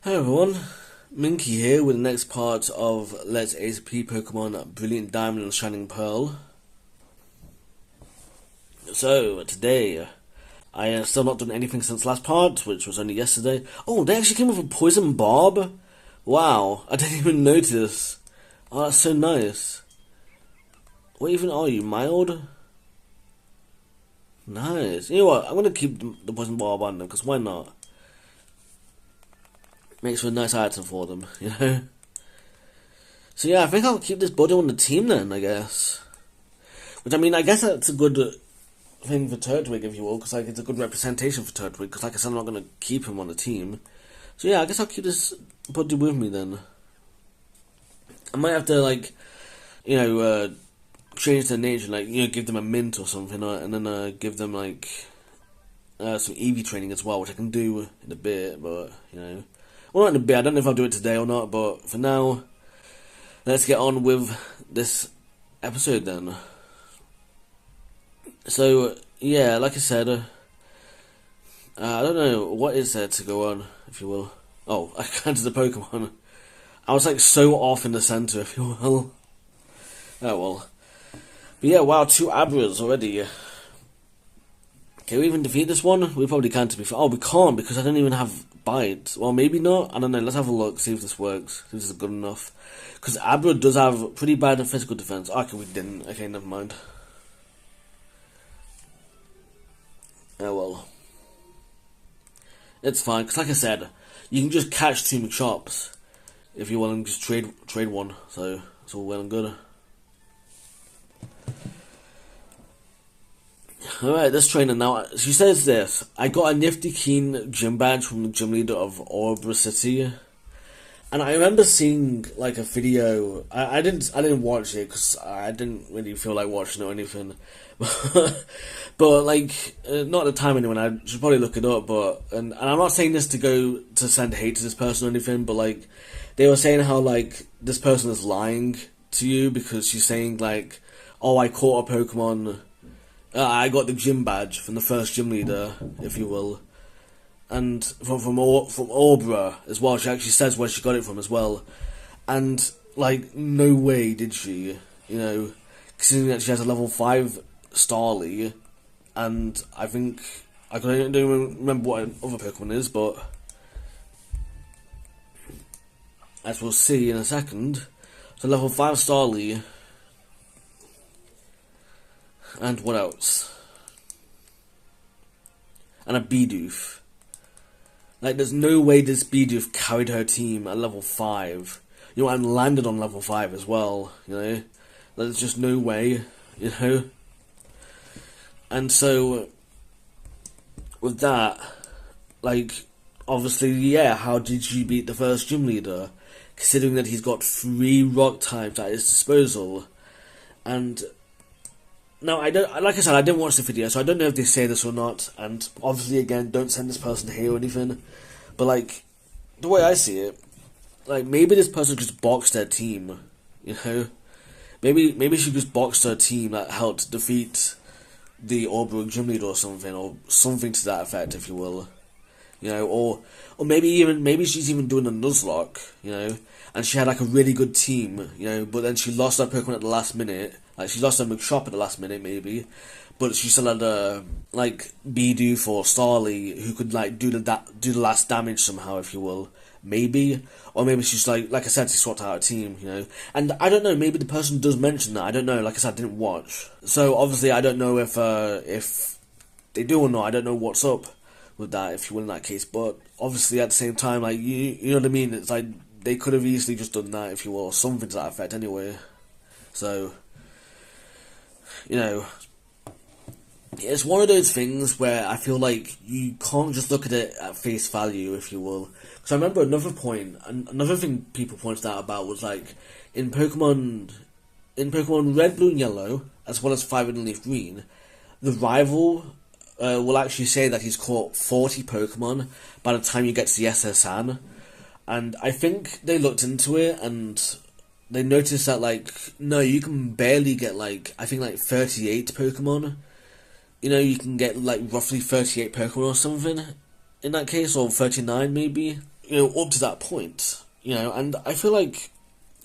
Hey everyone, Minky here with the next part of Let's ACP Pokemon Brilliant Diamond and Shining Pearl. So, today, I have still not done anything since last part, which was only yesterday. Oh, they actually came with a Poison Barb? Wow, I didn't even notice. Oh, that's so nice. What even are you, mild? Nice. You know what, I'm gonna keep the Poison Barb on them, because why not? Makes for a nice item for them, you know? So yeah, I think I'll keep this buddy on the team then, I guess. Which, I mean, I guess that's a good thing for Turtwig, if you will, because like, it's a good representation for Turtwig, because like I said, I'm not going to keep him on the team. So yeah, I guess I'll keep this buddy with me then. I might have to, like, you know, change their nature, like, you know, give them a mint or something, and then give them, like, some EV training as well, which I can do in a bit, but, you know. Well, not in a bit, I don't know if I'll do it today or not, but for now, let's get on with this episode then. So, yeah, like I said, I don't know, what is there to go on, if you will. Oh, I can't do the Pokemon. I was like so off in the centre, if you will. Oh well. But yeah, wow, 2 Abras already. Can we even defeat this one? We probably can't, to be fair. Oh, we can't, because I don't even have Bite. Well, maybe not. I don't know. Let's have a look, see if this works. See if this is good enough. Because Abra does have pretty bad physical defense. Okay, we didn't. Okay, never mind. Oh, well. It's fine, because like I said, you can just catch 2 McShops if you want and just trade one. So, it's all well and good. Alright, this trainer now, she says this: I got a nifty keen gym badge from the gym leader of Oreburgh City. And I remember seeing like a video. I didn't watch it because I didn't really feel like watching it or anything. But like, not at the time anyway. I should probably look it up. But and I'm not saying this to go to send hate to this person or anything. But like, they were saying how like this person is lying to you because she's saying like, oh, I caught a Pokemon. I got the gym badge from the first gym leader, if you will, and from Oreburgh as well. She actually says where she got it from as well, and like no way did she, you know, considering that she has a level 5 Starly, and I think I don't even remember what other Pokemon is, but as we'll see in a second, so level 5 Starly. And what else? And a Bidoof. Like, there's no way this Bidoof carried her team at level 5. You know, and landed on level 5 as well, you know? There's just no way, you know? And so, with that, like, obviously, yeah, how did she beat the first gym leader? Considering that he's got 3 rock types at his disposal. And now, I don't, like I said, I didn't watch the video, so I don't know if they say this or not, and obviously, again, don't send this person here or anything, but, like, the way I see it, like, maybe this person just boxed their team, you know? Maybe she just boxed her team that helped defeat the Oreburgh gym leader or something to that effect, if you will, you know, or maybe she's even doing a Nuzlocke, you know, and she had, like, a really good team, you know, but then she lost her Pokemon at the last minute. Like, she lost her McShop at the last minute, maybe, but she still had like Bidoof or Starly who could like do the last damage somehow, if you will, maybe, or maybe she's like I said, she swapped out her team, you know, and I don't know. Maybe the person does mention that. I don't know. Like I said, I didn't watch, so obviously I don't know if they do or not. I don't know what's up with that, if you will, in that case. But obviously at the same time, like you know what I mean. It's like they could have easily just done that, if you will, or something to that effect, anyway. So, you know, it's one of those things where I feel like you can't just look at it at face value, if you will. Because I remember another thing people pointed out about was like in Pokemon Red, Blue, and Yellow, as well as Fire and Leaf Green, the rival will actually say that he's caught 40 Pokemon by the time you get to the SSN, and I think they looked into it and they noticed that, like, no, you can barely get, like, I think, like, 38 Pokemon. You know, you can get, like, roughly 38 Pokemon or something in that case, or 39 maybe. up to that point, and I feel like,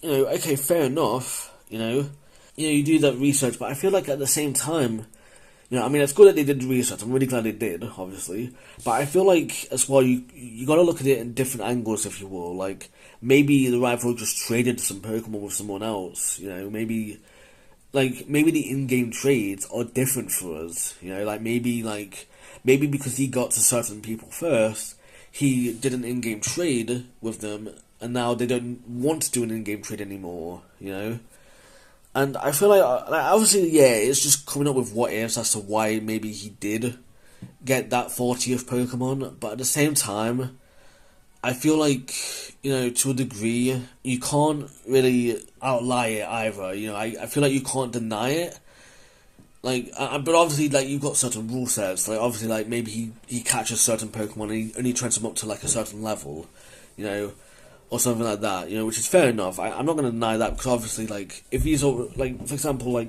okay, fair enough, you do that research, but I feel like at the same time, I mean, it's good that they did the research. I'm really glad they did, obviously. But I feel like, as well, you got to look at it in different angles, if you will. Like, maybe the rival just traded some Pokemon with someone else. Maybe the in-game trades are different for us. Maybe because he got to certain people first, he did an in-game trade with them, and now they don't want to do an in-game trade anymore. And I feel like obviously, yeah, it's just coming up with what ifs as to why maybe he did get that 40th Pokemon, but at the same time, I feel like, to a degree, you can't really outlie it either. I feel like you can't deny it. But obviously, you've got certain rule sets. Obviously, maybe he catches certain Pokemon and he only trains them up to, a certain level, or something like that, which is fair enough. I'm not going to deny that, because obviously, if he's, for example,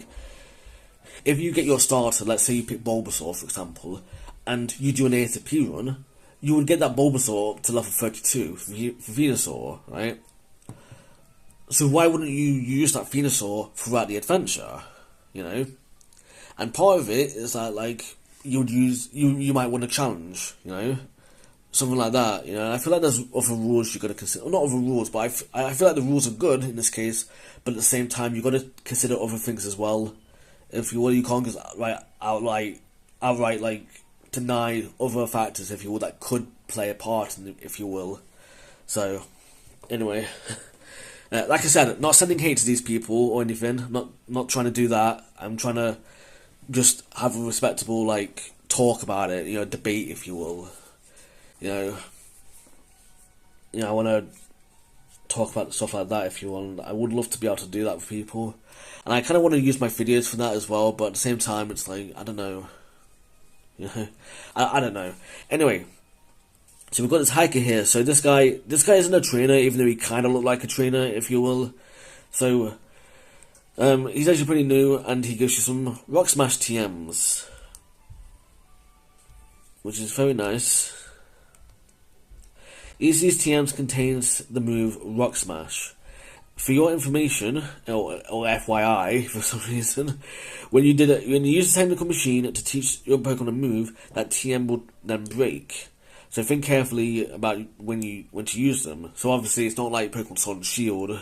if you get your starter, let's say you pick Bulbasaur, for example, and you do an ASP run, you would get that Bulbasaur up to level 32 for Venusaur, right? So why wouldn't you use that Venusaur throughout the adventure, And part of it is that, you might want a challenge, something like that, I feel like there's other rules you got to consider. Well, not other rules, but I feel like the rules are good in this case. But at the same time, you got to consider other things as well. If you will, you can't just outright deny other factors, if you will, that could play a part in, if you will. So, anyway, like I said, not sending hate to these people or anything. Not trying to do that. I'm trying to just have a respectable talk about it. Debate, if you will. I want to talk about stuff like that, if you want. I would love to be able to do that with people. And I kind of want to use my videos for that as well, but at the same time, it's I don't know. I don't know. Anyway, so we've got this hiker here. So this guy isn't a trainer, even though he kind of looked like a trainer, if you will. So, he's actually pretty new, and he gives you some Rock Smash TMs, which is very nice. Each of these TMs contains the move Rock Smash. For your information, or FYI, for some reason, when you use the technical machine to teach your Pokemon a move, that TM will then break. So think carefully about when to use them. So obviously it's not like Pokemon Sword and Shield,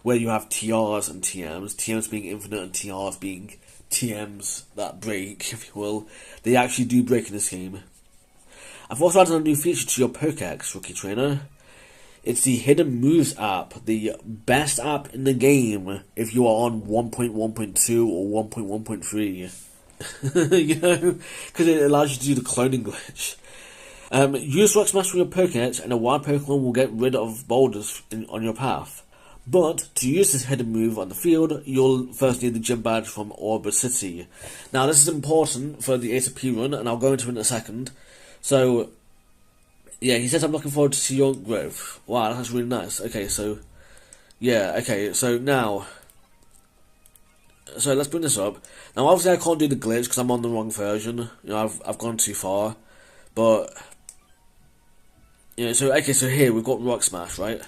where you have TRs and TMs, TMs being infinite and TRs being TMs that break, if you will. They actually do break in this game. I've also added a new feature to your Pokédex, Rookie Trainer. It's the Hidden Moves app, the best app in the game if you are on 1.1.2 or 1.1.3. Because it allows you to do the cloning glitch. Use Rock Smash for your Pokédex and a wild Pokemon will get rid of boulders on your path. But to use this hidden move on the field, you'll first need the gym badge from Oreburgh City. Now this is important for the ASP run, and I'll go into it in a second. So, yeah, he says, I'm looking forward to see your growth. Wow, that's really nice. Okay, so, yeah, okay, so now, so let's bring this up. Now, obviously I can't do the glitch because I'm on the wrong version. I've gone too far. But, so, okay, so here we've got Rock Smash, right?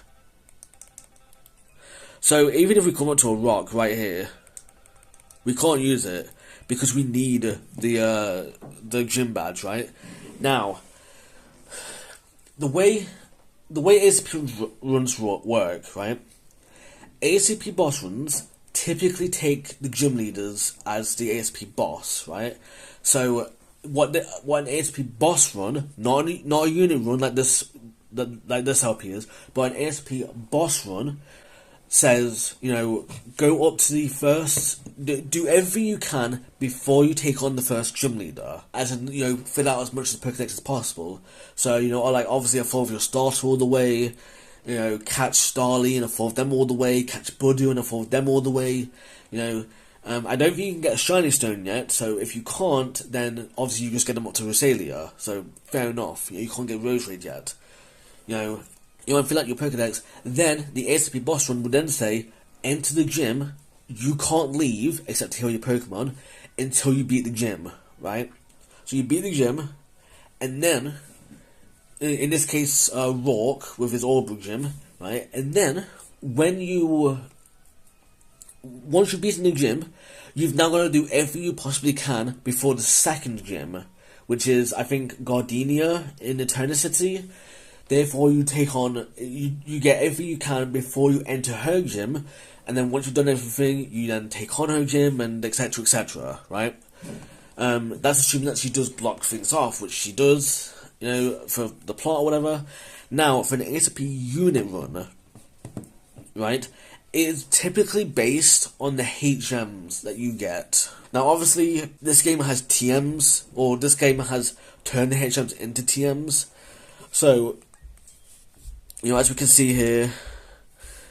So, even if we come up to a rock right here, we can't use it because we need the gym badge, right? Now, the way ASP runs work, right? ASP boss runs typically take the gym leaders as the ASP boss, right? So what an ASP boss run, not a unit run like this LP is, but an ASP boss run says, go up to the first, do everything you can before you take on the first gym leader, as in, fill out as much of the Pokédex as possible. So, obviously evolve your starter all the way, catch Starly and evolve them all the way, catch Budu and evolve them all the way, I don't think you can get a Shiny Stone yet, so if you can't, then obviously you just get them up to Rosalia, so fair enough, you can't get Roserade yet, you want to fill out your Pokédex, then the ASP boss run would then say, enter the gym, you can't leave, except to heal your Pokemon, until you beat the gym, right? So you beat the gym, and then in this case, Rourke with his Oreburgh gym, right? And then when once you've beaten the gym, you've now got to do everything you possibly can before the second gym, which is, I think, Gardenia in Eternity. Therefore, you take on, you get everything you can before you enter her gym, and then once you've done everything, you then take on her gym, and etc, etc, right? That's assuming that she does block things off, which she does, for the plot or whatever. Now, for an ASP unit run, right, it is typically based on the HMs that you get. Now, obviously, this game has TMs, or this game has turned the HMs into TMs. So, as we can see here,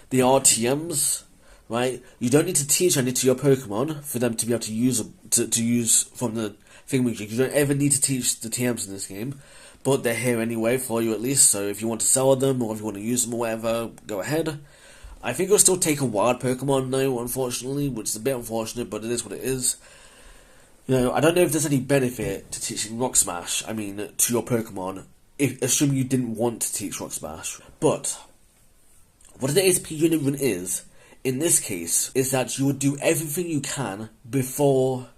the RTMs, right? You don't need to teach any to your Pokemon for them to be able to use to use from the thingamajig. You don't ever need to teach the TMs in this game, but they're here anyway for you at least. So if you want to sell them or if you want to use them or whatever, go ahead. I think it'll still take a wild Pokemon though, unfortunately, which is a bit unfortunate, but it is what it is. I don't know if there's any benefit to teaching Rock Smash, to your Pokemon, assuming you didn't want to teach Rock Smash. But what the ASP unit run is, in this case, is that you would do everything you can before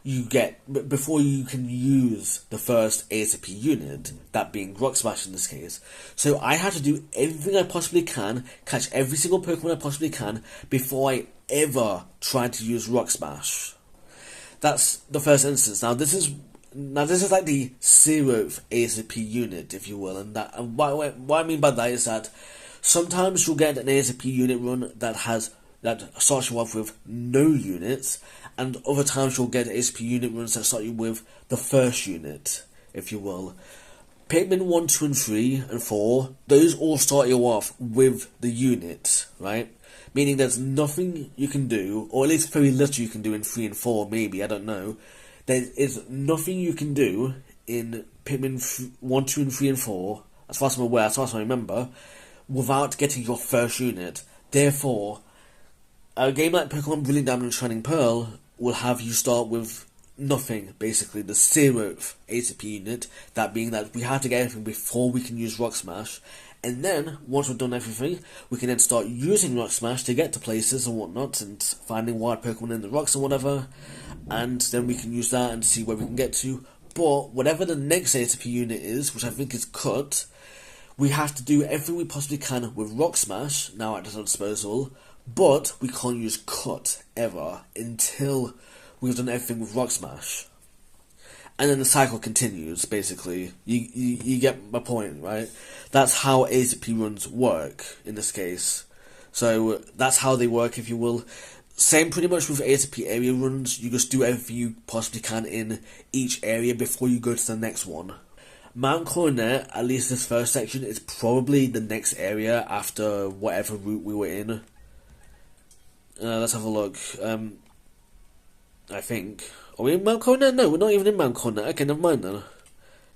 you can use the first ASP unit, that being Rock Smash in this case. So I have to do everything I possibly can, catch every single Pokemon I possibly can, before I ever try to use Rock Smash. That's the first instance. Now this is like the 0th ASP unit, if you will, and what I mean by that is that sometimes you'll get an ASP unit run that starts you off with no units, and other times you'll get ASP unit runs that start you with the first unit, if you will. Pikmin 1, 2, and 3, and 4, those all start you off with the unit, right? Meaning there's nothing you can do, or at least very little you can do in 3 and 4, maybe, I don't know. There is nothing you can do in Pikmin 1, 2, and 3, and 4, as far as I'm aware, as far as I remember, without getting your first unit. Therefore, a game like Pokemon Brilliant Diamond and Shining Pearl will have you start with nothing, basically, the 0th ASP unit, that being that we have to get everything before we can use Rock Smash, and then, once we've done everything, we can then start using Rock Smash to get to places and whatnot, and finding wild Pokemon in the rocks and whatever, and then we can use that and see where we can get to. But, whatever the next ASP unit is, which I think is Cut, we have to do everything we possibly can with Rock Smash, now at our disposal, but we can't use Cut, ever, until we've done everything with Rock Smash. And then the cycle continues, basically. You get my point, right? That's how ASP runs work, in this case. So, that's how they work, if you will. Same pretty much with ASP area runs. You just do everything you possibly can in each area before you go to the next one. Mount Coronet, at least this first section, is probably the next area after whatever route we were in. Let's have a look. I think. Are we in Mount Coronet? No, we're not even in Mount Coronet. Okay, never mind then.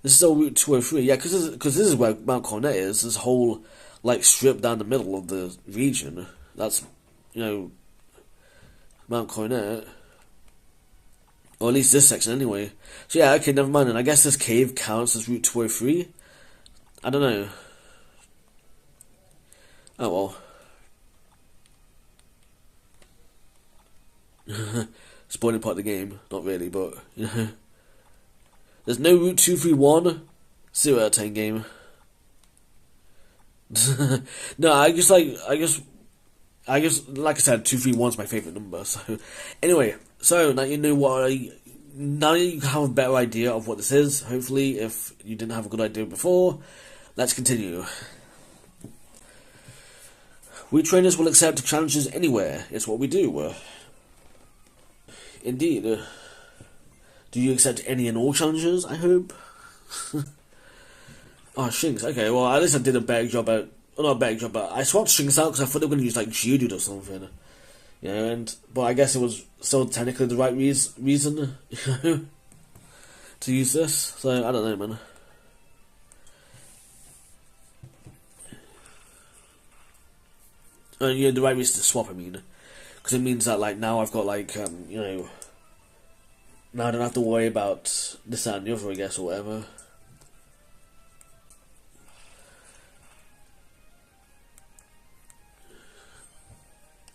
This is all Route 203. Yeah, because this is where Mount Coronet is. This whole, strip down the middle of the region. That's, Mount Coronet. Or at least this section anyway. So yeah, okay, never mind then. I guess this cave counts as Route 203. I don't know. Oh well. Spoiling part of the game. Not really, but, There's no Route 231. 0 out of 10 game. No, I guess, like I said, 231 is my favourite number, so... Anyway, so, now you know now you have a better idea of what this is, hopefully, if you didn't have a good idea before. Let's continue. We trainers will accept challenges anywhere. It's what we do. Indeed. Do you accept any and all challenges, I hope? Oh, Shinx. Okay, well, at least I did a better job at... Well, not a better job, but I swapped Shinx out because I thought they were going to use, Geodude or something. But I guess it was still technically the right reason, to use this. So, I don't know, man. The right reason to swap, I mean. Because it means that, now I've got, now I don't have to worry about this, that, and the other, I guess, or whatever.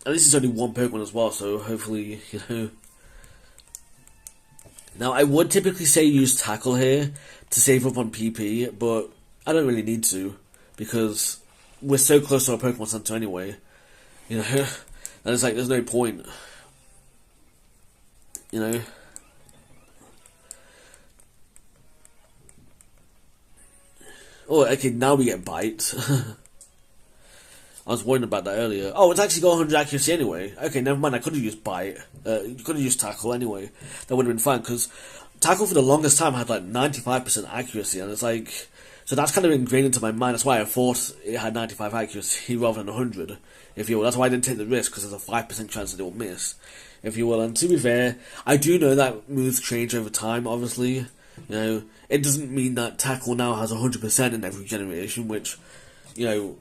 At least it's only one Pokemon as well, so hopefully, you know. Now, I would typically say use Tackle here to save up on PP, but I don't really need to, because we're so close to our Pokemon Center anyway, you know, and it's like, there's no point, you know. Oh, okay, now we get Bite. I was worried about that earlier. Oh, it's actually got 100 accuracy anyway. Okay, never mind. I could have used Bite. You could have used Tackle anyway. That would have been fine, because Tackle for the longest time had like 95% accuracy, and it's like... So that's kind of ingrained into my mind. That's why I thought it had 95 accuracy rather than 100, if you will. That's why I didn't take the risk, because there's a 5% chance that it will miss, if you will. And to be fair, I do know that moves change over time, obviously. You know, it doesn't mean that Tackle now has 100% in every generation, which, you know...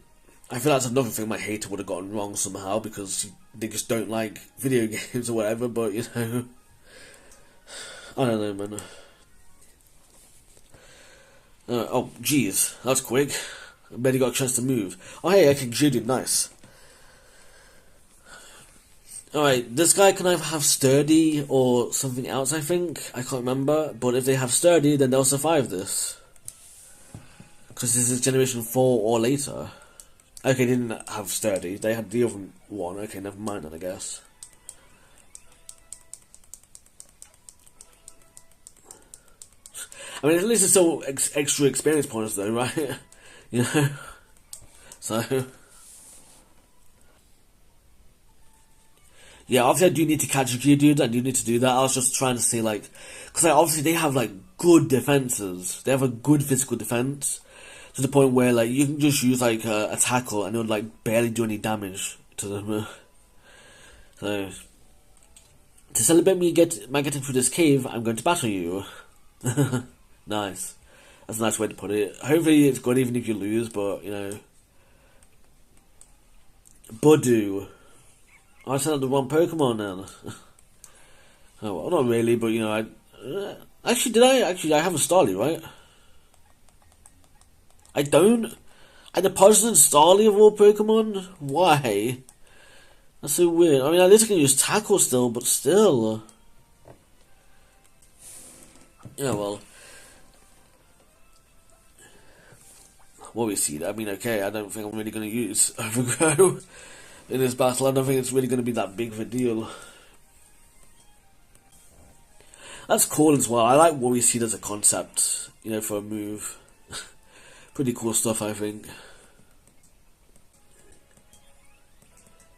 I feel that's another thing my hater would have gotten wrong somehow, because they just don't like video games or whatever, but, you know... I don't know, man. Oh, jeez, that was quick. I bet he got a chance to move. Oh, hey, I can Geodude, nice. Alright, this guy can either have Sturdy or something else, I think. I can't remember, but if they have Sturdy, then they'll survive this. Because this is Generation 4 or later. Okay, they didn't have Sturdy. They had the other one. Okay, never mind then, I guess. I mean, at least it's still extra experience points, though, right? You know? So... Yeah, obviously I do need to catch a Geodude. I do need to do that. I was just trying to say, like... Because like, obviously they have, like, good defenses. They have a good physical defense. To the point where, like, you can just use, like, a Tackle and it would, like, barely do any damage to them. So, to celebrate my getting through this cave, I'm going to battle you. Nice. That's a nice way to put it. Hopefully it's good even if you lose, but, you know. Budu. Oh, I sent out the wrong Pokemon then. Oh, well, not really, but, you know, actually, did I? Actually, I have a Starly, right? I don't? I deposited Starly of all Pokemon? Why? That's so weird. I mean, at least I can use Tackle still, but still. Yeah, well. What we see, I mean, okay, I don't think I'm really going to use Overgrow in this battle. I don't think it's really going to be that big of a deal. That's cool as well. I like what we see as a concept, you know, for a move. Pretty cool stuff, I think.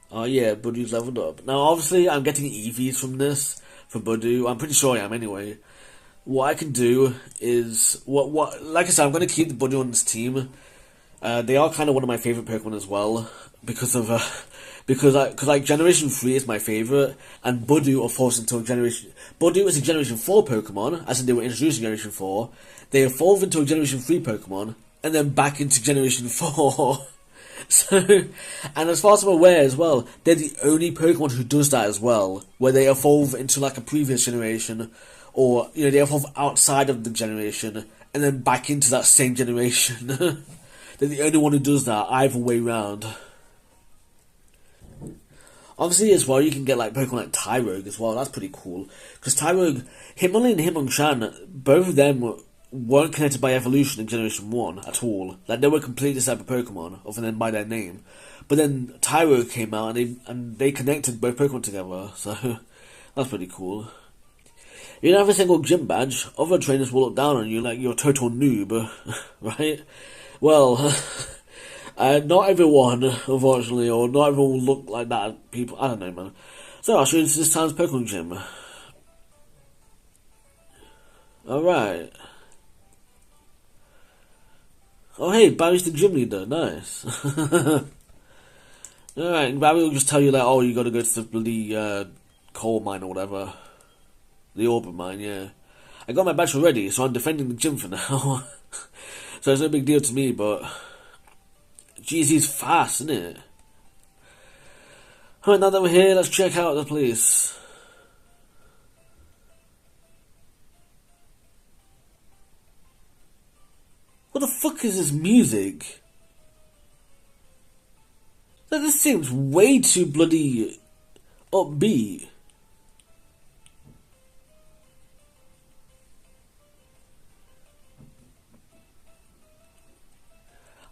Oh yeah, Budu's leveled up. Now, obviously, I'm getting EVs from this, for Budu. I'm pretty sure I am anyway. What I can do is... like I said, I'm going to keep the Budu on this team. They are kind of one of my favourite Pokemon as well. Because of... Because like, Generation 3 is my favourite, and Budu, of course, until Generation... Budu is a Generation 4 Pokemon, as in they were introduced in Generation 4. They evolve into a Generation 3 Pokemon, and then back into Generation 4. So, and as far as I'm aware as well, they're the only Pokemon who does that as well, where they evolve into like a previous generation, or, you know, they evolve outside of the generation, and then back into that same generation. They're the only one who does that, either way round. Obviously, as well, you can get like Pokemon like Tyrogue as well. That's pretty cool. Because Tyrogue, Hitmonlee and Hitmonchan, both of them weren't connected by evolution in Generation 1 at all. Like, they were completely separate Pokemon, other than by their name. But then Tyrogue came out and they connected both Pokemon together. So, that's pretty cool. You don't have a single gym badge. Other trainers will look down on you like you're a total noob. Right? Well... not everyone, unfortunately, or not everyone will look like that. People, I don't know, man. So I'll show you this time's Pokemon Gym. Alright. Oh hey, Barry's the gym leader, nice. Alright, Barry will just tell you like, oh, you gotta go to the bloody coal mine or whatever. The Oreburgh mine, yeah. I got my badge already, so I'm defending the gym for now. So it's no big deal to me, but... Jeez, he's fast, isn't it? Alright, now that we're here, let's check out the place. What the fuck is this music? Like, this seems way too bloody upbeat.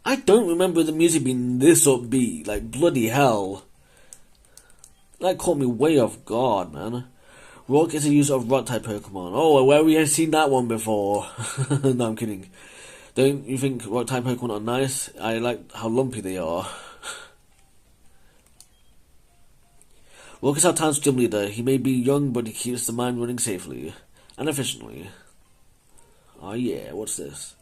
I don't remember the music being this upbeat. Like, bloody hell. That caught me way off guard, man. Rock is a user of rock-type Pokemon. Oh, where we have seen that one before. No, I'm kidding. Don't you think rock-type Pokemon are nice? I like how lumpy they are. Rock is our town's gym leader. He may be young, but he keeps the mind running safely and efficiently. Oh yeah, what's this?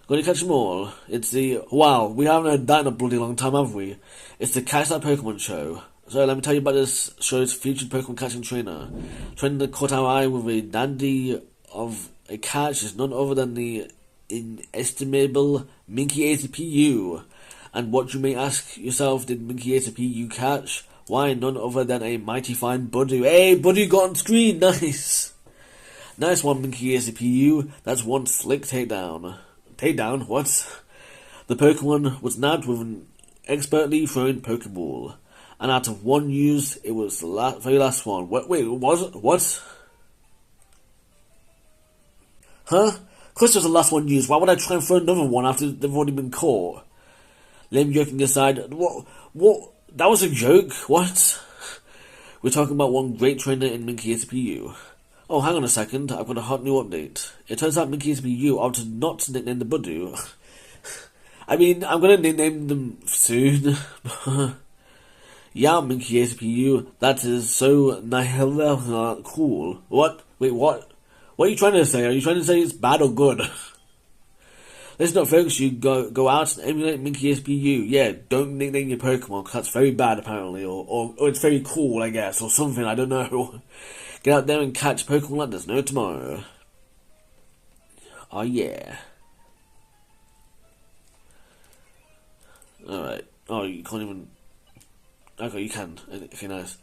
Gonna catch them all. It's the... Wow, we haven't heard that in a bloody long time, have we? It's the Catch That Pokemon show. So let me tell you about this show's featured Pokemon catching trainer. Trainer that caught our eye with a dandy of a catch is none other than the inestimable Minky ATPU. And what you may ask yourself, did Minky ATPU catch? Why, none other than a mighty fine Budu. Hey, Budu got on screen, nice! Nice one, Minky ATPU. That's one slick takedown. Takedown? What? The Pokemon was nabbed with an expertly thrown Pokeball. And out of one use, it was the very last one. Wait, was it? What? Huh? Of course it was the last one used. Why would I try and throw another one after they've already been caught? Lame joking aside, what? That was a joke? What? We're talking about one great trainer in Minky ATPU. Oh, hang on a second, I've got a hot new update. It turns out Minky ATPU opted not to nickname the Budu. I mean, I'm gonna nickname them soon. Yeah, Minky ATPU, that is so cool. What? Wait, what? What are you trying to say? Are you trying to say it's bad or good? Let's not focus, you go out and emulate Minky ATPU. Yeah, don't nickname your Pokemon, because that's very bad apparently, or it's very cool, I guess, or something, I don't know. Get out there and catch Pokemon like there's no tomorrow. Oh yeah. Alright. Oh, you can't even... Okay, you can. Okay, nice.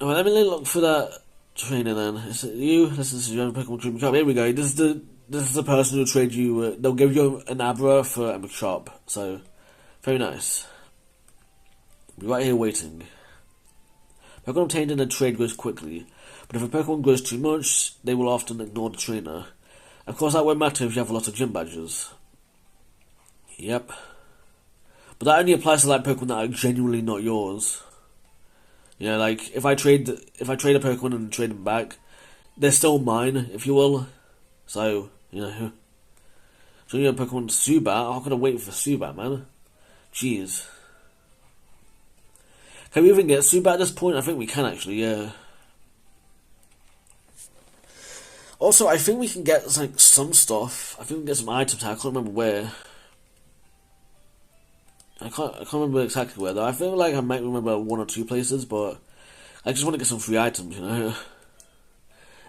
Alright, let me look for that trainer then. Is it you? This is your Pokemon Dream Shop. Here we go. This is the person who trade you. They'll give you an Abra for a shop. So, very nice. Be right here waiting. Pokemon obtained in a trade grows quickly, but if a Pokemon grows too much, they will often ignore the trainer. Of course, that won't matter if you have a lot of gym badges. Yep. But that only applies to like Pokemon that are genuinely not yours. You know, like if I trade a Pokemon and trade them back, they're still mine, if you will. So, you know. So you have Pokemon Zubat. I'm gonna wait for Zubat, man. Jeez. Can we even get Zubat at this point? I think we can actually, yeah. Also, I think we can get like some stuff. I think we can get some items. I can't remember where. I can't remember exactly where though. I feel like I might remember one or two places, but I just want to get some free items, you know.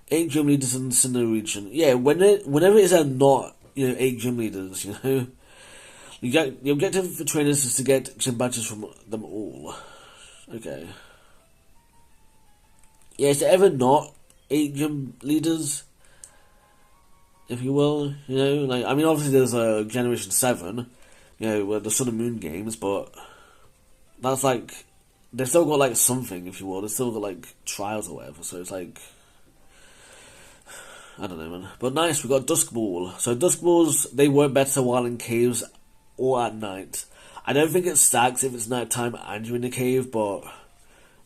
8 gym leaders in the Sinnoh region. Yeah, whenever it is not, you know, 8 gym leaders, you know. The objective for trainers is to get gym badges from them all. Okay. Yeah, is there ever not 8 gym leaders? If you will, you know, like I mean obviously there's a Generation 7. You know, with the Sun and Moon games, but that's like they've still got like something, if you will. They've still got like trials or whatever. So it's like I don't know, man. But nice, we got Dusk Ball. So Dusk Balls they work better while in caves or at night. I don't think it stacks if it's nighttime and you're in the cave, but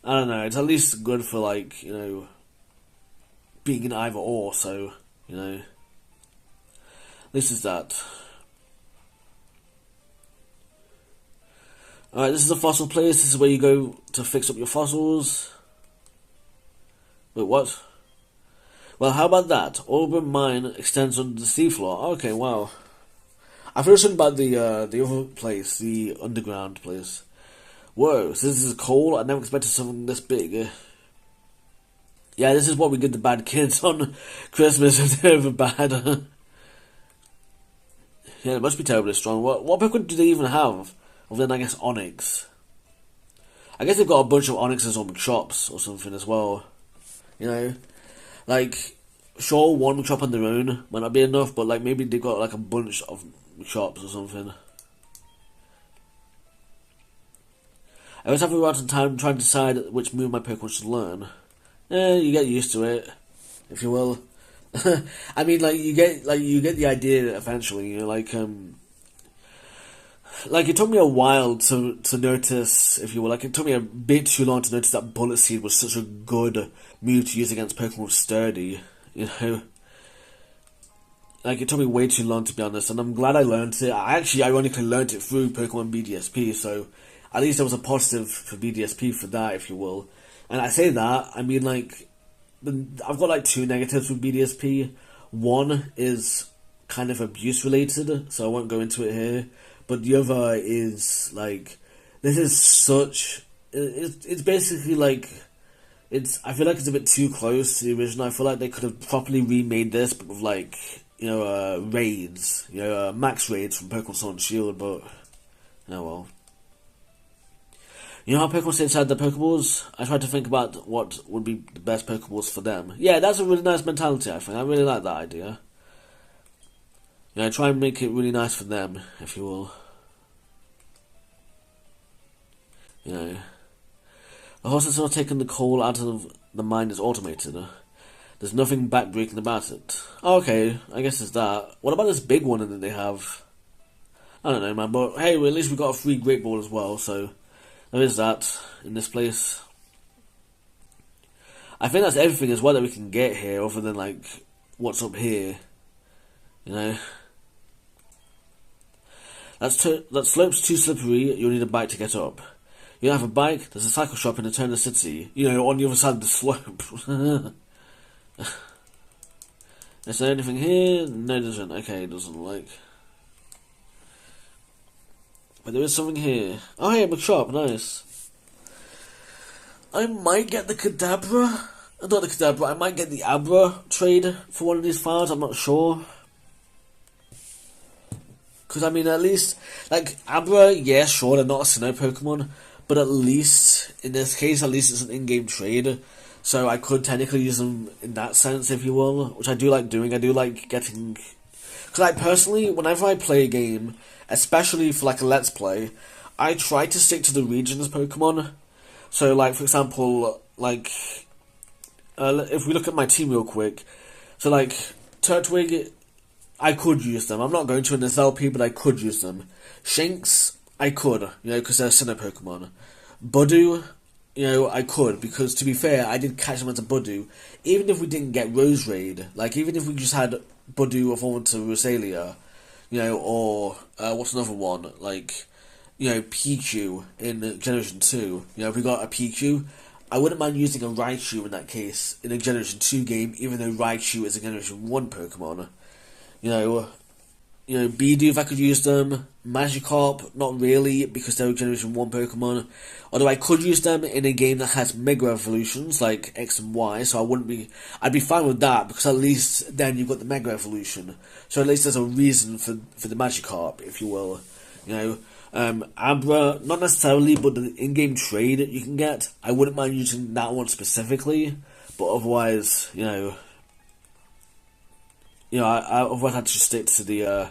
I don't know. It's at least good for like you know being in either or. So you know, this is that. Alright, this is a fossil place. This is where you go to fix up your fossils. Wait, what? Well, how about that? Oreburgh Mine extends under the seafloor. Okay, wow. I thought something about the other place, the underground place. Whoa, so this is coal? I never expected something this big. Yeah, this is what we give the bad kids on Christmas if they're ever bad. Yeah, it must be terribly strong. What Pokemon do they even have? Other than, I guess, Onyx. I guess they've got a bunch of Onyxes on shops or something as well. You know? Like, sure, one shop on their own might not be enough, but, like, maybe they've got, like, a bunch of shops or something. I always have a lot of time trying to decide which move my Pokemon should learn. You get used to it, if you will. I mean, you get the idea eventually. It took me a while to notice, if you will. It took me a bit too long to notice that Bullet Seed was such a good move to use against Pokemon with Sturdy. It took me way too long, to be honest, and I'm glad I learned it. I actually, ironically, learned it through Pokemon BDSP, so at least there was a positive for BDSP for that, if you will. And I say that, I mean, I've got, 2 negatives with BDSP. One is kind of abuse-related, so I won't go into it here. But the other is, this is such... It's basically, I feel like it's a bit too close to the original. I feel like they could have properly remade this, but with, raids. Max raids from Pokemon Sword and Shield, but... Oh well. You know how Pokemon sit inside the Pokeballs? I tried to think about what would be the best Pokeballs for them. Yeah, that's a really nice mentality, I think. I really like that idea. Try and make it really nice for them, if you will. The horse has sort of taken the coal out of the mind is automated. There's nothing backbreaking about it. Oh, okay, I guess it's that. What about this big one that they have? I don't know, man, but hey, well, at least we got a free Great Ball as well, so there is that in this place. I think that's everything as well that we can get here, other than, what's up here. That slope's too slippery, you'll need a bike to get up. You don't have a bike, there's a cycle shop in Eternal City. On the other side of the slope. Is there anything here? No, there isn't. Okay, it doesn't But there is something here. Oh, hey, a shop, nice. I might get the Kadabra. Not the Kadabra, I might get the Abra trade for one of these files, I'm not sure. Because, I mean, at least, Abra, yeah, sure, they're not a Sinnoh Pokemon, but at least, in this case, at least it's an in-game trade, so I could technically use them in that sense, if you will, which I do like doing. I do like getting... Because, personally, whenever I play a game, especially for, a Let's Play, I try to stick to the regions Pokemon. So, for example, if we look at my team real quick, so, Turtwig... I could use them. I'm not going to in this LP, but I could use them. Shinx, I could, because they're Sinnoh Pokemon. Budu, I could, because to be fair, I did catch them as a Budu. Even if we didn't get Rose Raid, even if we just had Budu evolve into Rosalia, or, what's another one? Pichu in Generation 2. If we got a Pichu, I wouldn't mind using a Raichu in that case, in a Generation 2 game, even though Raichu is a Generation 1 Pokemon. BD if I could use them. Magikarp, not really, because they're a Generation 1 Pokemon. Although I could use them in a game that has Mega Evolutions, like X and Y, so I'd be fine with that, because at least then you've got the Mega Evolution. So at least there's a reason for the Magikarp, if you will. Abra, not necessarily, but the in-game trade you can get, I wouldn't mind using that one specifically, but otherwise, otherwise I'd just stick to the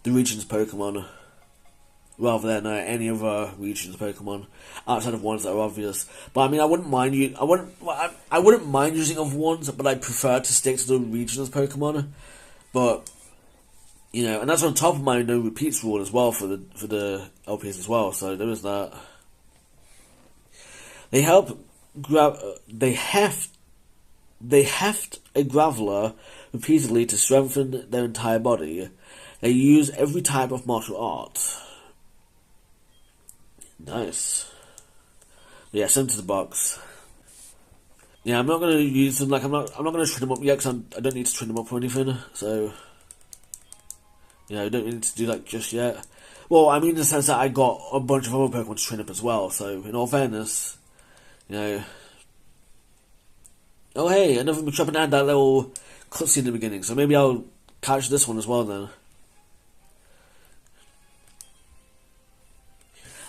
regions Pokemon rather than any other regions Pokemon outside of ones that are obvious. But I mean, I wouldn't mind using other ones, but I prefer to stick to the regions Pokemon. But and that's on top of my no repeats rule as well for the LPs as well. So there is that. They heft a Graveler repeatedly to strengthen their entire body. They use every type of martial art. Nice. Yeah, send them to the box. Yeah, I'm not going to use them, I'm not going to train them up yet, because I don't need to train them up or anything, so... I don't need to do that just yet. Well, I mean in the sense that I got a bunch of other Pokemon to train up as well, so in all fairness, Oh hey, another Machop and had that little cutscene in the beginning, so maybe I'll catch this one as well then.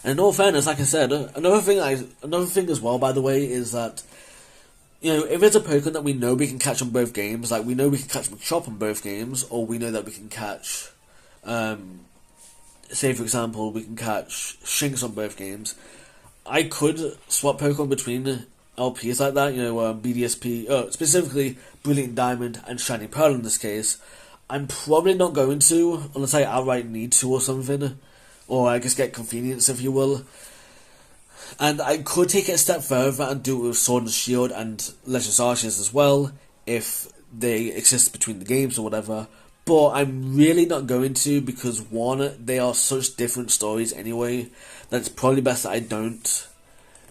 And in all fairness, like I said, another thing as well, by the way, is that if there's a Pokemon that we know we can catch on both games, we know we can catch Machop on both games, or we know that we can catch, say for example, we can catch Shinx on both games, I could swap Pokemon between LPs like that, BDSP, specifically Brilliant Diamond and Shiny Pearl in this case. I'm probably not going to, unless I outright need to or something, or I just get convenience, if you will. And I could take it a step further and do it with Sword and Shield and Legends Arceus as well, if they exist between the games or whatever. But I'm really not going to, because one, they are such different stories anyway, that it's probably best that I don't,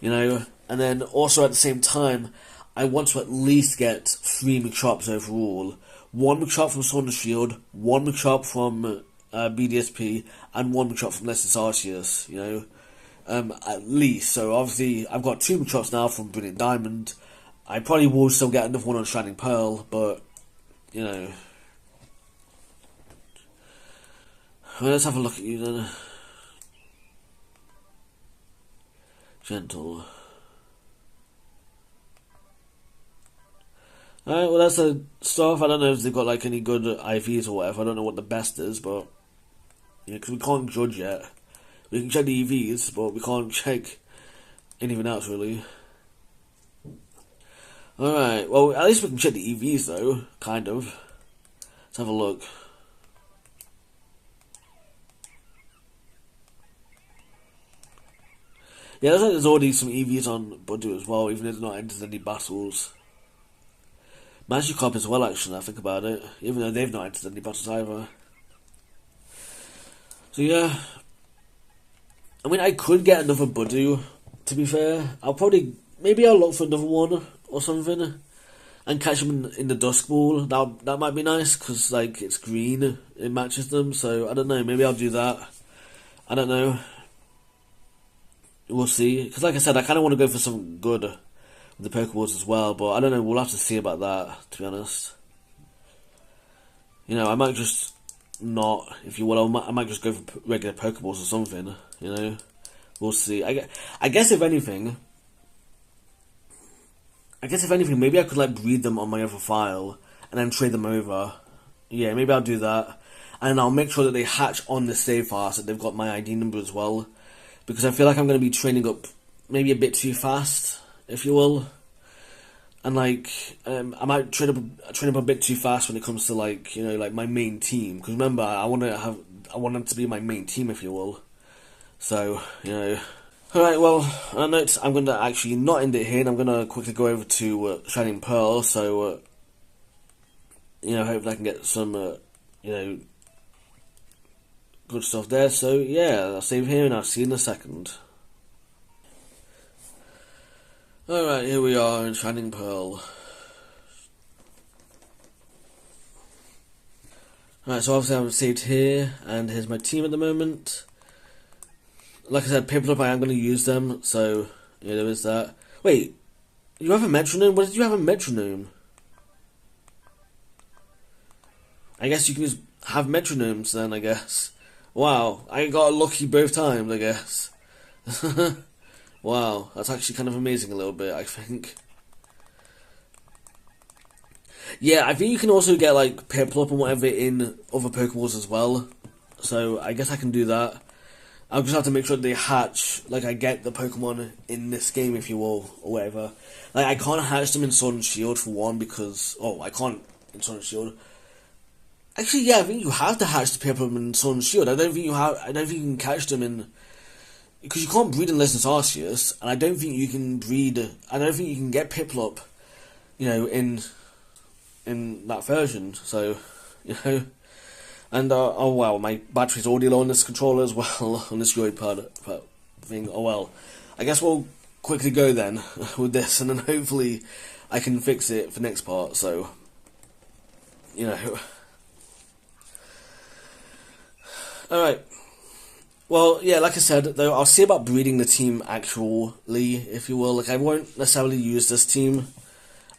And then also at the same time, I want to at least get 3 McSharps overall. 1 McSharp from Sword and Shield, 1 McSharp from BDSP, and 1 McSharp from Legends Arceus, at least. So obviously, I've got 2 McSharps now from Brilliant Diamond. I probably will still get another one on Shining Pearl, but, Well, let's have a look at you then. Gentle. Alright, well that's the stuff. I don't know if they've got like any good IVs or whatever. I don't know what the best is, but because we can't judge yet. We can check the EVs, but we can't check anything else really. Alright, well at least we can check the EVs though, kind of. Let's have a look. Yeah, looks like there's already some EVs on Budu as well, even if it's not entered any battles. Magikarp as well, actually, I think about it, even though they've not entered any battles either. So yeah, I mean, I could get another Budu, to be fair. Maybe I'll look for another one or something, and catch them in the Dusk Ball. That might be nice, because, like, it's green, it matches them, so I don't know, maybe I'll do that. I don't know. We'll see. Because like I said, I kind of want to go for something good with the Pokeballs as well. But I don't know. We'll have to see about that, to be honest. I might just not, if you will. I might just go for regular Pokeballs or something. We'll see. I guess if anything, maybe I could like breed them on my other file and then trade them over. Yeah, maybe I'll do that. And I'll make sure that they hatch on the save file so they've got my ID number as well. Because I feel like I'm going to be training up maybe a bit too fast, if you will. And like, I might train up a bit too fast when it comes to like, like my main team. Because remember, I want them to be my main team, if you will. So, Alright, well, on that note, I'm going to actually not end it here. And I'm going to quickly go over to Shining Pearl. So, hopefully I can get some, good stuff there. So yeah, I'll save here and I'll see you in a second. Alright, here we are in Shining Pearl. Alright, so obviously I'm saved here, and here's my team at the moment. Like I said, Piplup, I am going to use them, so yeah, there is that. Wait, you have a metronome? What did you have a metronome? I guess you can just have metronomes then, I guess. Wow, I got lucky both times, I guess. Wow, that's actually kind of amazing a little bit, I think. Yeah, I think you can also get, like, Piplup and whatever in other Pokeballs as well. So, I guess I can do that. I'll just have to make sure they hatch, like, I get the Pokemon in this game, if you will, or whatever. Like, I can't hatch them in Sword and Shield, for one, because... Oh, I can't in Sword and Shield. Actually, yeah, I think you have to hatch the Piplup in Sword and Shield. I don't think you can catch them in, because you can't breed in Legends Arceus, and I don't think you can get Piplup, in that version. So, and oh wow, my battery's already low on this controller as well, on this joypad thing. Oh well, I guess we'll quickly go then with this, and then hopefully I can fix it for next part. So, Alright, well, yeah, like I said, though, I'll see about breeding the team actually, if you will. Like, I won't necessarily use this team.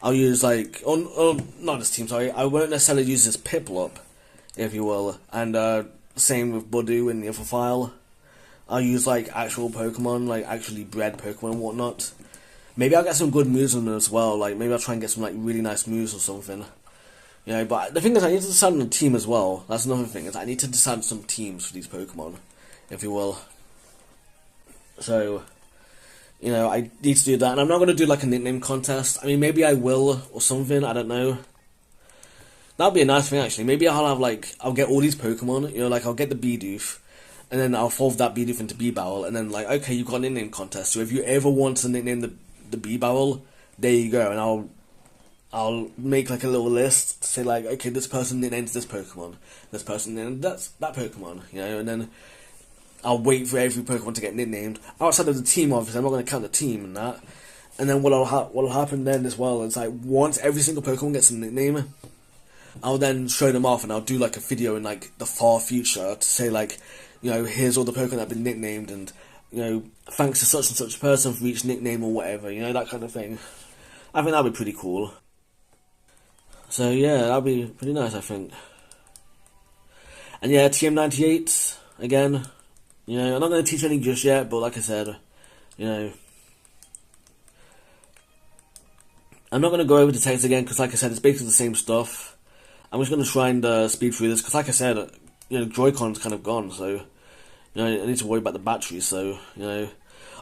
I'll use, like, not this team, sorry. I won't necessarily use this Piplup, if you will. And, same with Budu in the other file. I'll use, like, actual Pokemon, like, actually bred Pokemon and whatnot. Maybe I'll get some good moves on them as well. Like, maybe I'll try and get some, like, really nice moves or something. But the thing is, I need to decide on a team as well. That's another thing, is I need to decide on some teams for these Pokemon, if you will. So, You know, I need to do that, and I'm not going to do like a nickname contest. I mean, maybe I will or something. I don't know. That'd be a nice thing actually. Maybe I'll have like I'll get all these Pokemon. You know, like I'll get the Bidoof, and then I'll evolve that Bidoof into B-Barrel, and then like okay, you've got a nickname contest. So if you ever want to nickname the B-Barrel, there you go, and I'll make like a little list to say like okay, this person nicknames this Pokemon, this person nicknames that Pokemon. You know, and then I'll wait for every Pokemon to get nicknamed outside of the team. Obviously, I'm not going to count the team and that. And then what'll happen then as well is like once every single Pokemon gets a nickname, I'll then show them off and I'll do like a video in like the far future to say like, you know, here's all the Pokemon that have been nicknamed and, you know, thanks to such and such person for each nickname or whatever, you know, that kind of thing. I think that'd be pretty cool. So yeah, that'd be pretty nice, I think. And yeah, TM98, again, you know, I'm not going to teach any just yet, but like I said, you know, I'm not going to go over the text again because like I said, it's basically the same stuff. I'm just going to try and speed through this because like I said, you know, Joy-Con's kind of gone, so, you know, I need to worry about the battery, so, you know.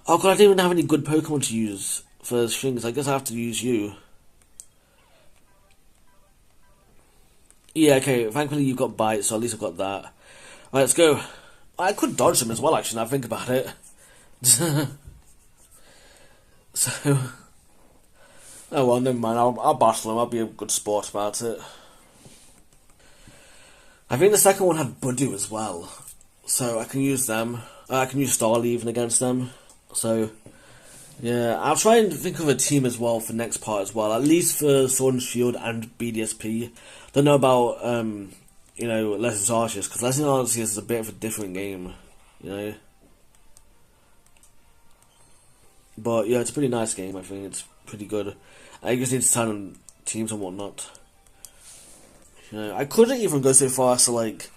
Oh god, I don't even have any good Pokemon to use for things. I guess I have to use you. Yeah, okay, thankfully you've got Bite, so at least I've got that. Alright, let's go. I could dodge them as well, actually, now I think about it. So... oh well, never mind, I'll battle them, I'll be a good sport about it. I think the second one had Budu as well, so I can use them. I can use Starly even against them. So, yeah, I'll try and think of a team as well for next part as well, at least for Sword and Shield and BDSP. Don't know about, you know, Legends Arceus, because Legends Arceus is a bit of a different game, you know. But yeah, it's a pretty nice game, I think, it's pretty good. I just need to turn on teams and whatnot. You know, I couldn't even go so far as to like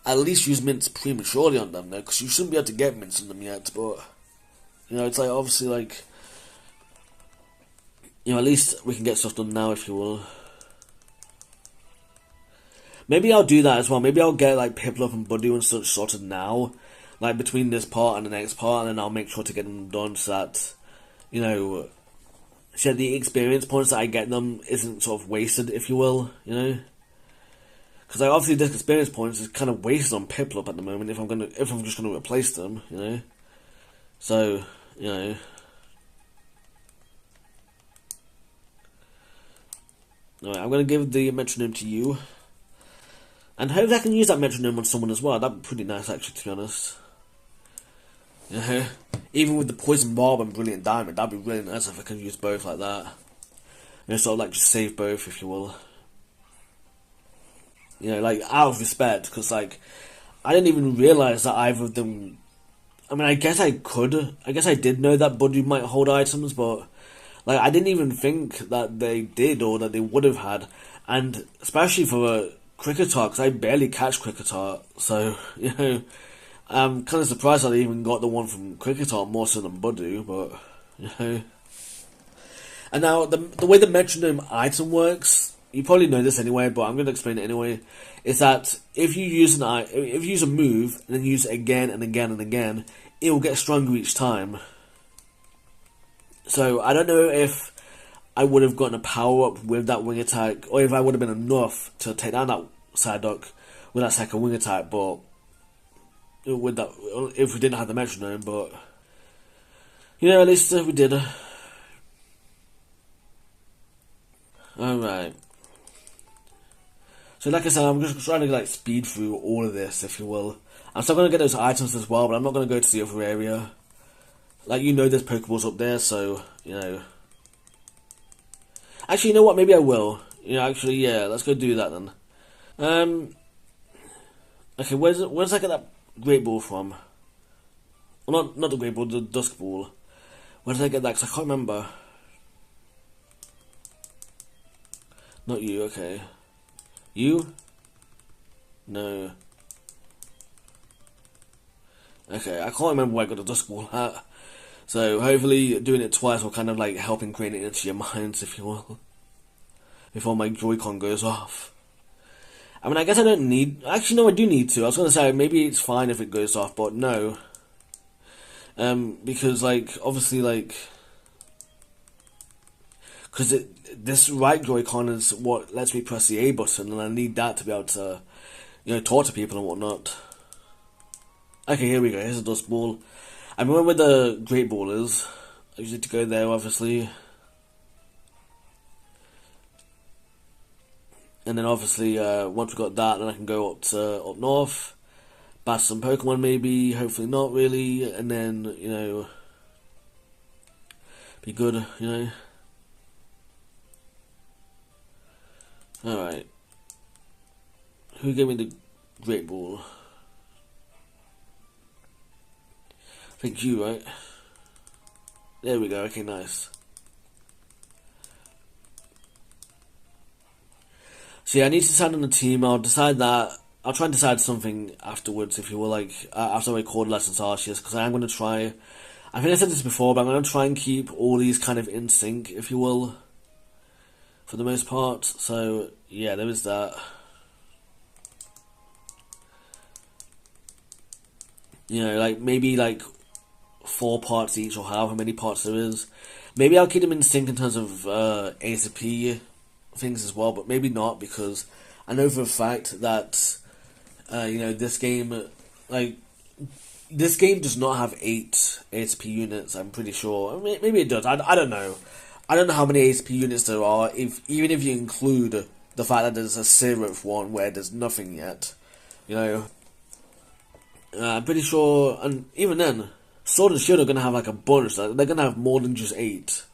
at least use mints prematurely on them though, because you shouldn't be able to get mints on them yet. But you know, it's like obviously like you know at least we can get stuff done now if you will. Maybe I'll do that as well. Maybe I'll get like Piplup and Budu and such sorted now, like between this part and the next part, and then I'll make sure to get them done so that you know, so the experience points that I get them isn't sort of wasted, if you will. You know. Because like, obviously this experience points is kind of wasted on Piplup at the moment if I'm just gonna replace them, you know. So, you know. Alright, I'm gonna give the metronome to you. And hopefully I can use that metronome on someone as well. That'd be pretty nice actually, to be honest. You know, even with the Poison Barb and Brilliant Diamond, that'd be really nice if I can use both like that. You know, sort of like just save both if you will. You know, like, out of respect, because, like, I didn't even realise that either of them... I mean, I guess I could. I guess I did know that Budu might hold items, but, like, I didn't even think that they did or that they would have had. And, especially for a Kricketot, because I barely catch Kricketot, so, you know, I'm kind of surprised that I even got the one from Kricketot more so than Budu, but, you know... And now, the way the metronome item works... You probably know this anyway, but I'm going to explain it anyway. Is that if you use a move and then use it again and again and again, it will get stronger each time. So I don't know if I would have gotten a power up with that wing attack, or if I would have been enough to take down that Psyduck with that second wing attack. But with that, if we didn't have the metronome, but you know, at least we did. All right. So like I said, I'm just trying to like speed through all of this, if you will. I'm still going to get those items as well, but I'm not going to go to the other area. Like, you know there's Pokeballs up there, so, you know. Actually, you know what, maybe I will. You know, actually, yeah, let's go do that then. Okay, where's I get that Great Ball from? Well, not the Great Ball, the Dusk Ball. Where did I get that? Because I can't remember. Not you, okay. You? No. Okay, I can't remember where I got the Dusk Ball at. So hopefully doing it twice will kind of like help ingrain it into your minds, if you will. Before my Joy-Con goes off. I mean, I guess I don't need... Actually, no, I do need to. I was going to say, maybe it's fine if it goes off, but no. Because like obviously like because this right Joy-Con is what lets me press the A button, and I need that to be able to, talk to people and whatnot. Okay, here we go. Here's a dust ball. I remember where the great ball is. I just need to go there, obviously. And then obviously, once we got that, then I can go up north, bash some Pokemon maybe. Hopefully not really, and then be good. Alright. Who gave me the Great Ball? I think you, right? There we go, okay, nice. So yeah, I need to decide on the team. I'll decide that. I'll try and decide something afterwards, if you will, like, after I record Lessons Arceus, because I am going to try... I think I said this before, but I'm going to try and keep all these kind of in sync, if you will, for the most part. So, yeah, there is that. Like, maybe, like, 4 parts each, or however many parts there is. Maybe I'll keep them in sync in terms of ASP things as well, but maybe not, because I know for a fact that, this game, like, this game does not have 8 ASP units, I'm pretty sure. I mean, maybe it does, I don't know. I don't know how many ASP units there are, even if you include the fact that there's a 0th one where there's nothing yet, I'm pretty sure, and even then, Sword and Shield are going to have like a bunch, they're going to have more than just 8,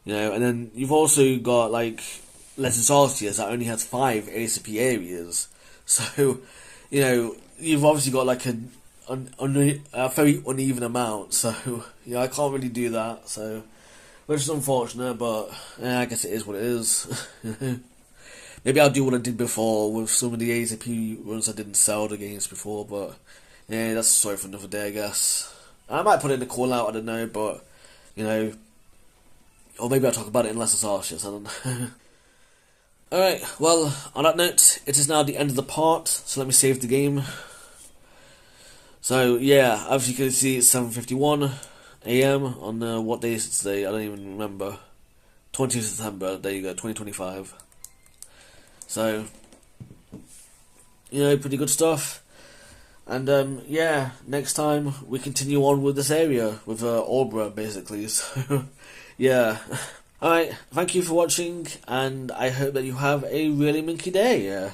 and then you've also got like Legends Arceus that only has 5 ASP areas, so, you've obviously got like a very uneven amount, so, I can't really do that, so, which is unfortunate, but, I guess it is what it is. Maybe I'll do what I did before with some of the ASP runs I didn't sell the games before, but, yeah, that's a story for another day, I guess. I might put in a call out, I don't know, but, or maybe I'll talk about it in Lessons Arceus, I don't know. Alright, well, on that note, it is now the end of the part, so let me save the game. So, yeah, as you can see, it's 7:51 AM on, what day is it today? I don't even remember. 20th September, there you go, 2025. So, pretty good stuff. And, yeah, next time we continue on with this area, with Oreburgh, basically, so, yeah. Alright, thank you for watching, and I hope that you have a really minky day, yeah.